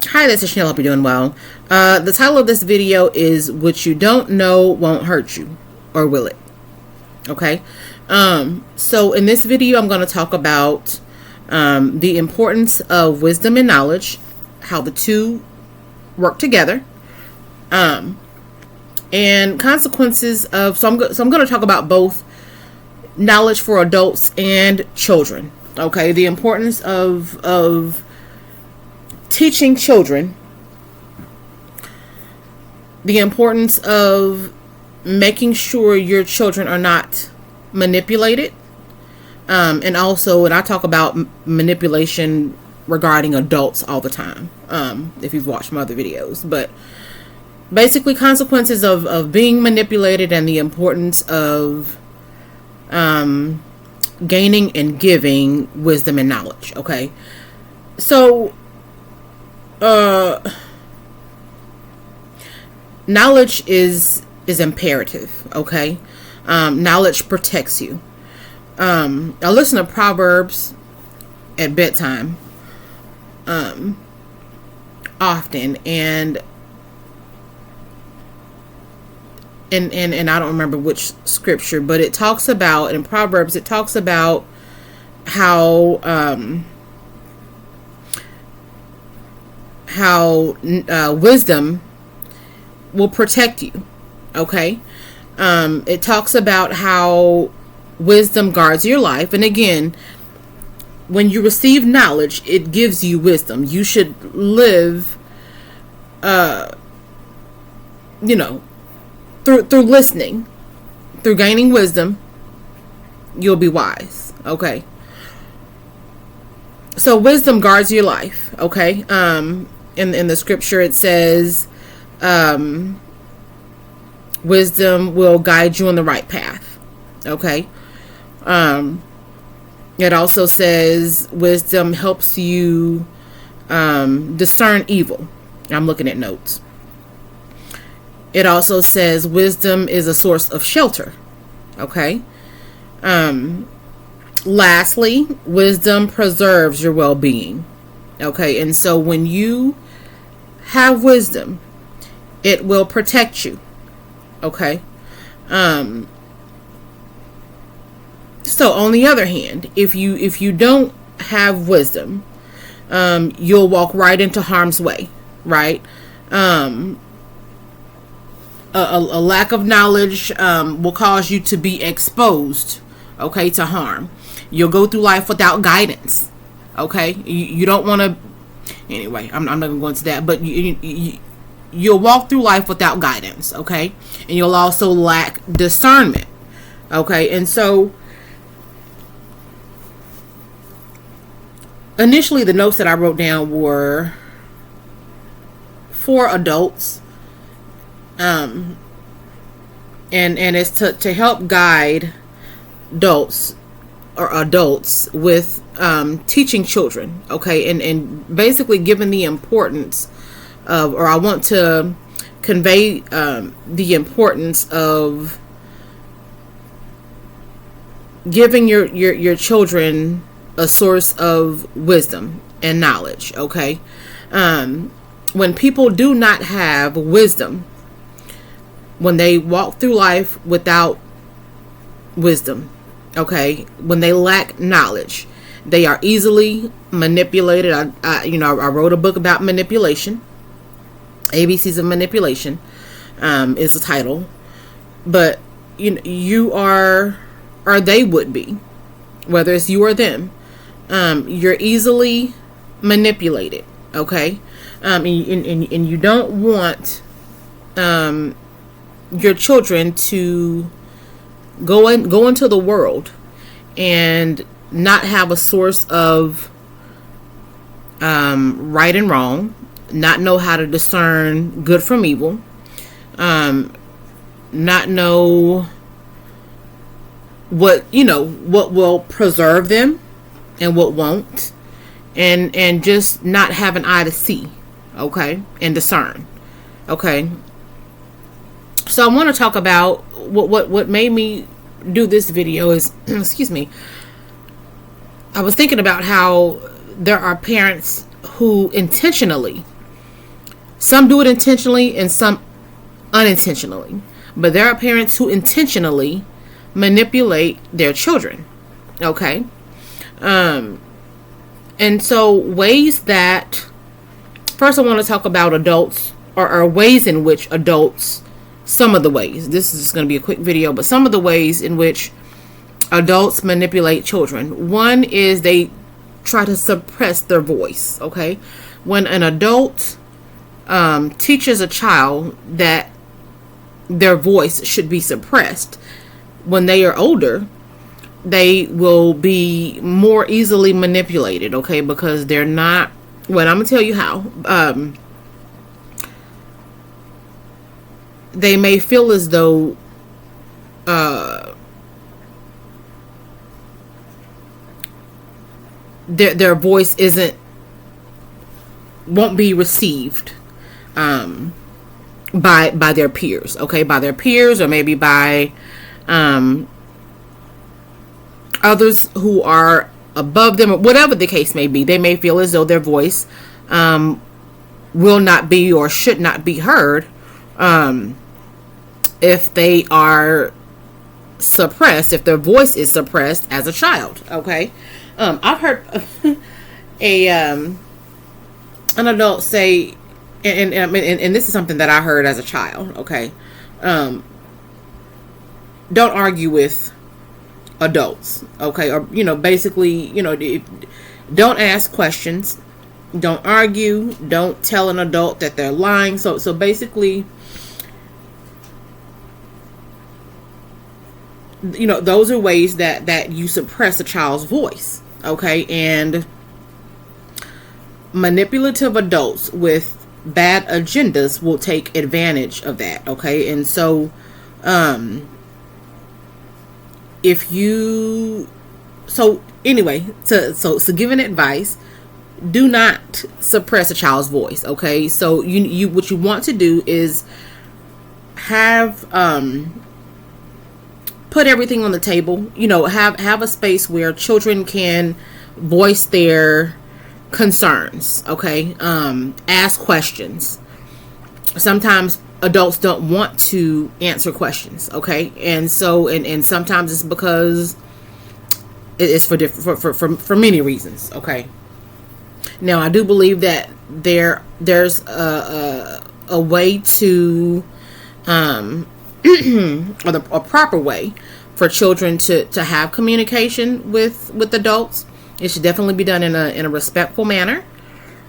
Hi, this is Chanel. Hope you're doing well. The title of this video is "What You Don't Know Won't Hurt You," or will it? Okay. So in this video, I'm going to talk about the importance of wisdom and knowledge, how the two work together, and consequences of. So I'm going to talk about both knowledge for adults and children. Okay, the importance of teaching children, the importance of making sure your children are not manipulated, and also, and I talk about manipulation regarding adults all the time, if you've watched my other videos, but basically consequences of being manipulated and the importance of gaining and giving wisdom and knowledge. Okay, so knowledge is imperative. Okay, knowledge protects you. I listen to Proverbs at bedtime often, and I don't remember which scripture, but it talks about, in Proverbs, it talks about how wisdom will protect you. Okay, it talks about how wisdom guards your life, and again, when you receive knowledge, it gives you wisdom. You should live, through listening, through gaining wisdom, you'll be wise. Okay, so wisdom guards your life. Okay, in the scripture it says, wisdom will guide you on the right path. Okay, it also says wisdom helps you discern evil. I'm looking at notes. It also says wisdom is a source of shelter. Okay. Lastly, wisdom preserves your well-being. Okay, and so when you have wisdom, it will protect you. Okay. So on the other hand, if you don't have wisdom, you'll walk right into harm's way. Right. A lack of knowledge will cause you to be exposed, okay, to harm. You'll go through life without guidance. Okay, you don't want to. Anyway, I'm not going to go into that, but you'll walk through life without guidance. Okay, and you'll also lack discernment. Okay, and so initially the notes that I wrote down were for adults. And it's to help guide adults with teaching children. Okay, and basically giving the importance of, or I want to convey the importance of giving your children a source of wisdom and knowledge. Okay, when people do not have wisdom, when they walk through life without wisdom, okay, when they lack knowledge, they are easily manipulated. I wrote a book about manipulation. ABCs of Manipulation is the title. But you are, or they would be, whether it's you or them, you're easily manipulated. Okay, and you don't want your children to go into the world and not have a source of right and wrong, not know how to discern good from evil, not know what will preserve them and what won't, and just not have an eye to see. Okay, and discern. Okay, so I want to talk about what made me do this video is excuse me, I was thinking about how there are parents who intentionally Some do it intentionally and some unintentionally. But there are parents who intentionally manipulate their children. Okay? And so ways that, first I want to talk about adults, or ways in which adults, some of the ways, this is just going to be a quick video, but some of the ways in which adults manipulate children. One is they try to suppress their voice. Okay? When an adult teaches a child that their voice should be suppressed, when they are older, they will be more easily manipulated, okay? Because they're not, well, I'm going to tell you how. They may feel as though their voice won't be received by their peers, okay? By their peers, or maybe by others who are above them, or whatever the case may be. They may feel as though their voice will not be or should not be heard if they are suppressed, if their voice is suppressed as a child. Okay? I've heard an adult say, and this is something that I heard as a child. Okay, don't argue with adults. Okay, or basically, don't ask questions, don't argue, don't tell an adult that they're lying. So basically, those are ways that you suppress a child's voice. Okay, and manipulative adults with bad agendas will take advantage of that. Okay, and so so giving advice, do not suppress a child's voice. Okay, so you what you want to do is have put everything on the table. Have a space where children can voice their concerns. Okay, ask questions. Sometimes adults don't want to answer questions. Okay, and so and sometimes it's because it's for many reasons. Okay, now I do believe that there's a way to or a proper way for children to have communication with adults. It should definitely be done in a respectful manner.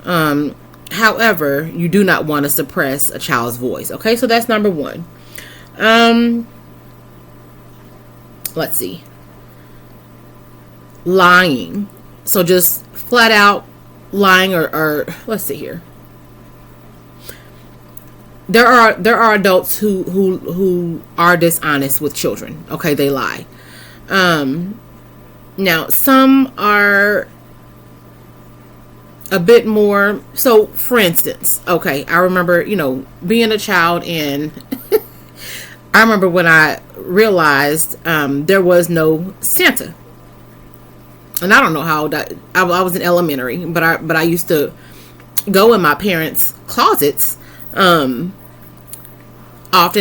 However, you do not want to suppress a child's voice. Okay, so that's number one. Let's see. Lying. So just flat out lying, or let's see here. There are adults who are dishonest with children. Okay, they lie. Now some are a bit more. So, for instance, okay, I remember, being a child, and I remember when I realized there was no Santa. And I don't know how old I was in elementary, but I used to go in my parents' closets often,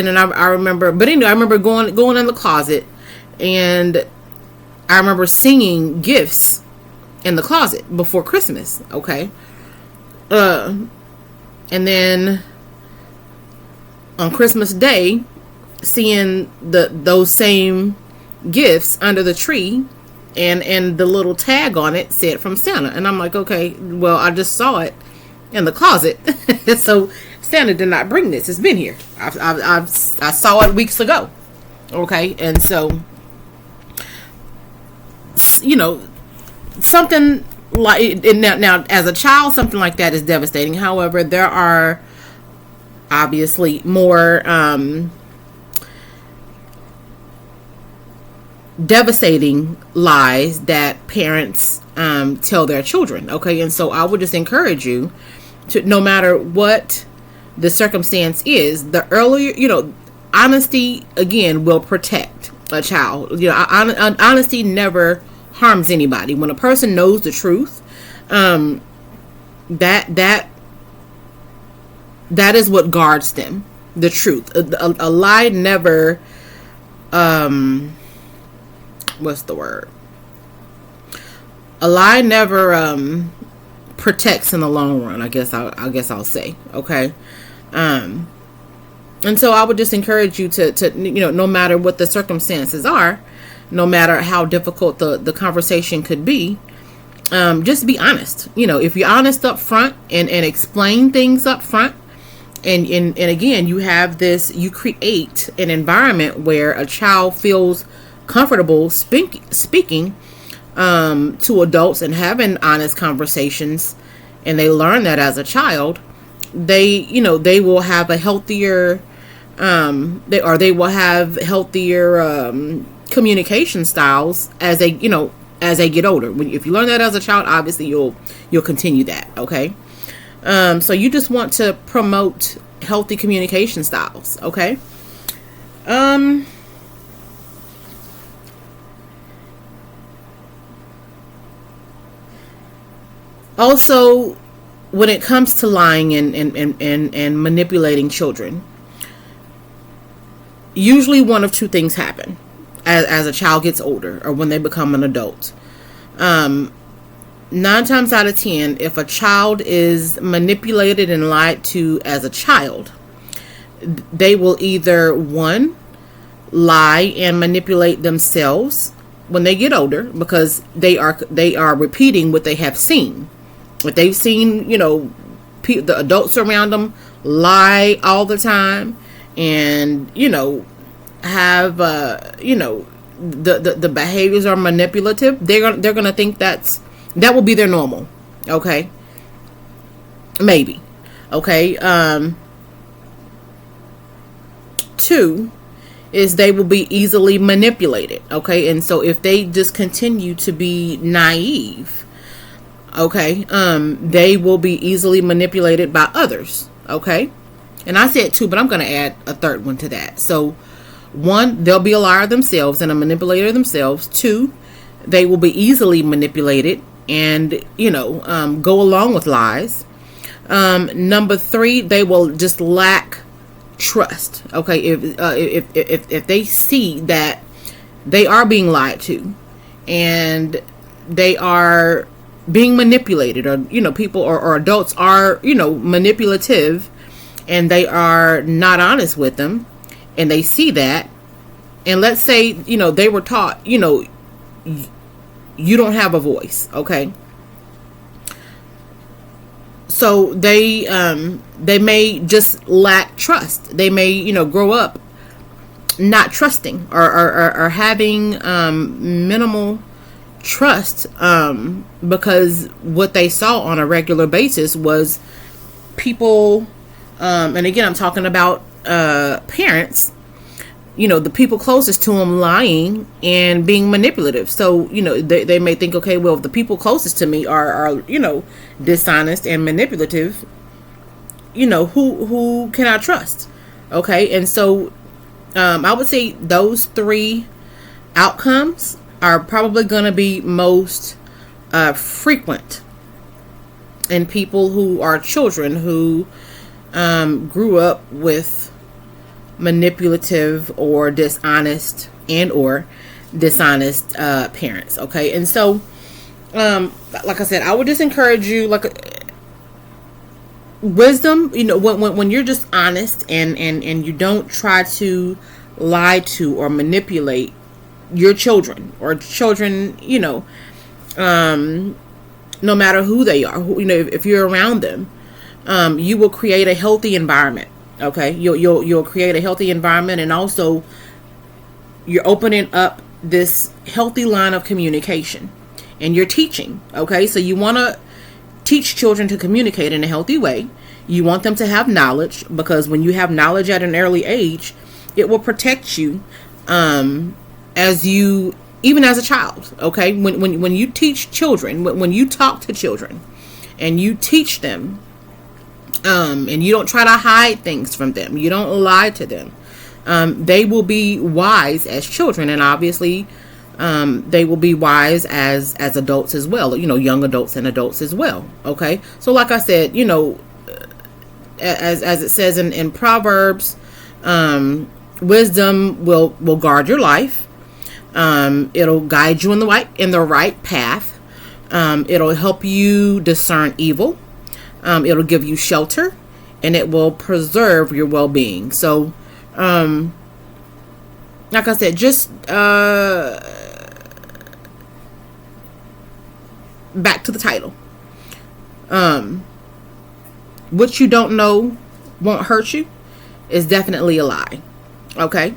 and I remember. But anyway, I remember going in the closet, and I remember singing gifts in the closet before Christmas. Okay, and then on Christmas Day, seeing those same gifts under the tree, and the little tag on it said from Santa, and I'm like, okay, well, I just saw it in the closet, so Santa did not bring this. It's been here. I saw it weeks ago. Okay, and so something like now as a child, something like that is devastating. However, there are obviously more devastating lies that parents tell their children. Okay, and so I would just encourage you to, no matter what the circumstance is, the earlier, honesty again will protect a child. Honesty never harms anybody. When a person knows the truth, that that is what guards them. The truth. A lie never, what's the word? A lie never protects in the long run. I guess I'll say. Okay. And so I would just encourage you to no matter what the circumstances are, no matter how difficult the conversation could be, just be honest. If you're honest up front and explain things up front, and again, you create an environment where a child feels comfortable speaking to adults and having honest conversations, and they learn that as a child, they will have a healthier they will have healthier communication styles as they get older. If you learn that as a child, obviously you'll continue that. Okay. So you just want to promote healthy communication styles. Okay. Also, when it comes to lying and manipulating children, usually one of two things happen as a child gets older or when they become an adult. 9 times out of 10, if a child is manipulated and lied to as a child, they will either, one, lie and manipulate themselves when they get older because they are repeating what they have seen. What they've seen, the adults around them lie all the time, and have the behaviors are manipulative. They're gonna think that will be their normal. Okay, maybe. Okay. 2 is they will be easily manipulated. Okay, and so if they just continue to be naive, okay, they will be easily manipulated by others. Okay, and I said 2, but I'm going to add a third one to that. So 1, they'll be a liar themselves and a manipulator themselves. 2, they will be easily manipulated and go along with lies. Number 3, they will just lack trust. Okay, if they see that they are being lied to and they are being manipulated, or people or adults are manipulative, and they are not honest with them, and they see that, and let's say they were taught you don't have a voice. Okay, so they may just lack trust. They may grow up not trusting or having minimal trust, because what they saw on a regular basis was people, and again I'm talking about parents, the people closest to them lying and being manipulative. So they may think, okay, well, if the people closest to me are dishonest and manipulative, who can I trust? Okay, and so I would say those 3 outcomes are probably going to be most frequent in people who are children who grew up with manipulative or dishonest parents. Okay, and so like I said, I would just encourage you, wisdom, when you're just honest and you don't try to lie to or manipulate your children or children, no matter who they are, if you're around them, you will create a healthy environment. Okay, you'll create a healthy environment, and also you're opening up this healthy line of communication, and you're teaching. Okay, so you want to teach children to communicate in a healthy way. You want them to have knowledge, because when you have knowledge at an early age, it will protect you even as a child. Okay, when you teach children, when you talk to children and you teach them, and you don't try to hide things from them, you don't lie to them, they will be wise as children, and obviously they will be wise as adults as well, young adults and adults as well. Okay, so like I said, as it says in Proverbs, wisdom will guard your life. It'll guide you in the right path. It'll help you discern evil. It'll give you shelter, and it will preserve your well-being. So, like I said, just back to the title. What you don't know won't hurt you is definitely a lie. Okay?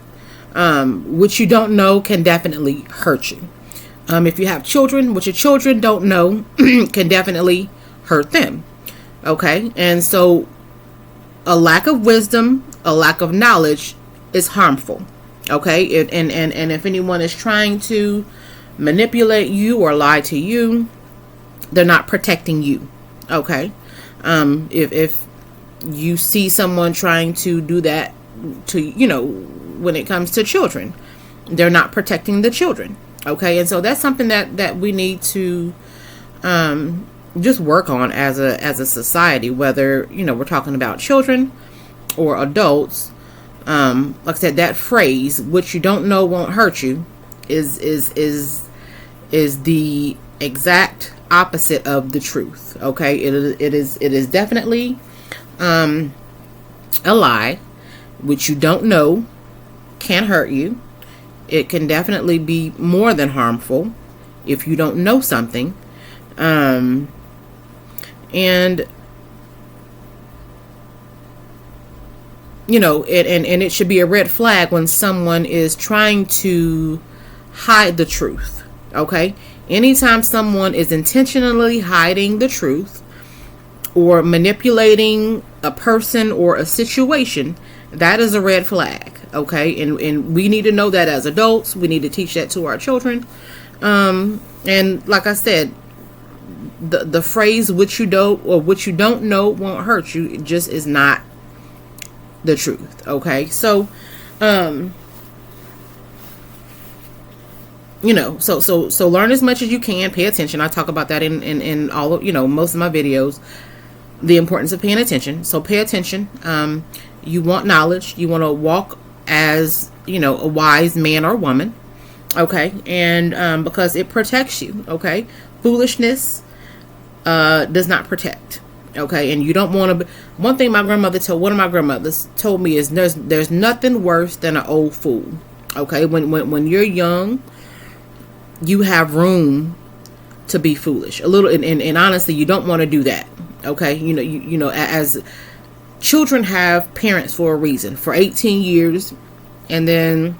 What you don't know can definitely hurt you. If you have children, what your children don't know can definitely hurt them. Okay? And so a lack of wisdom, a lack of knowledge is harmful. Okay? And if anyone is trying to manipulate you or lie to you, they're not protecting you. Okay? If you see someone trying to do that to, when it comes to children, they're not protecting the children. Okay? And so that's something that we need to just work on as a society, whether, we're talking about children or adults. Like I said, that phrase, "what you don't know won't hurt you," is the exact opposite of the truth. Okay? It is definitely a lie. What you don't know can hurt you. It can definitely be more than harmful if you don't know something. And it should be a red flag when someone is trying to hide the truth. Okay? Anytime someone is intentionally hiding the truth or manipulating a person or a situation, that is a red flag. Okay? And we need to know that as adults. We need to teach that to our children. And like I said, the phrase "what you don't know won't hurt you" just is not the truth. Okay? So, so learn as much as you can. Pay attention. I talk about that in all of, most of my videos, the importance of paying attention. So pay attention. You want knowledge. You want to walk as, a wise man or woman. Okay? And because it protects you. Okay? Foolishness does not protect. Okay? And you don't want to. One thing one of my grandmothers told me is there's nothing worse than an old fool. Okay? When you're young, you have room to be foolish a little, and honestly, you don't want to do that. Okay? As children have parents for a reason, for 18 years, and then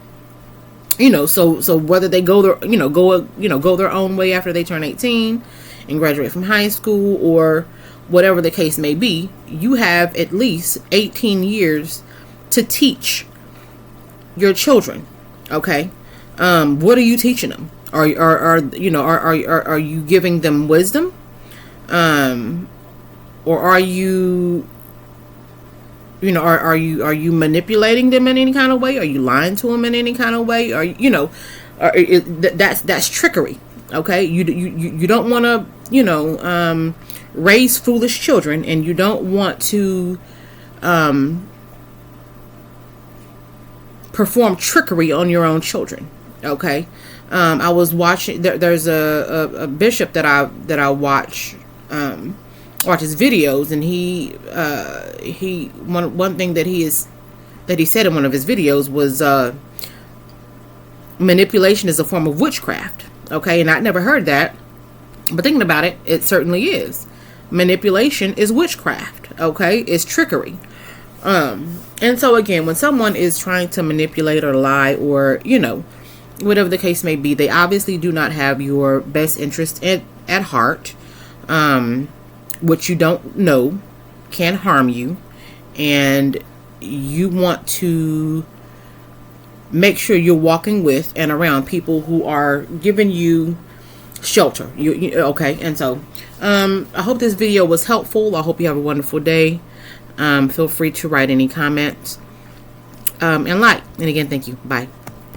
so whether they go their own way after they turn 18 and graduate from high school, or whatever the case may be, you have at least 18 years to teach your children. Okay? What are you teaching them? Are you giving them wisdom? Or are you are you manipulating them in any kind of way? Are you lying to them in any kind of way? That's trickery. Okay? You don't want to, raise foolish children, and you don't want to perform trickery on your own children. Okay? I was watching. There's a bishop that I watch his videos, and he one thing that he said in one of his videos was manipulation is a form of witchcraft. Okay, and I'd never heard that, but thinking about it, it certainly is. Manipulation is witchcraft. Okay, it's trickery. And so again, when someone is trying to manipulate or lie, or whatever the case may be, they obviously do not have your best interest at heart. What you don't know can harm you, and you want to make sure you're walking with and around people who are giving you shelter. Okay? And so I hope this video was helpful. I hope you have a wonderful day. Feel free to write any comments and like. And again, thank you. Bye.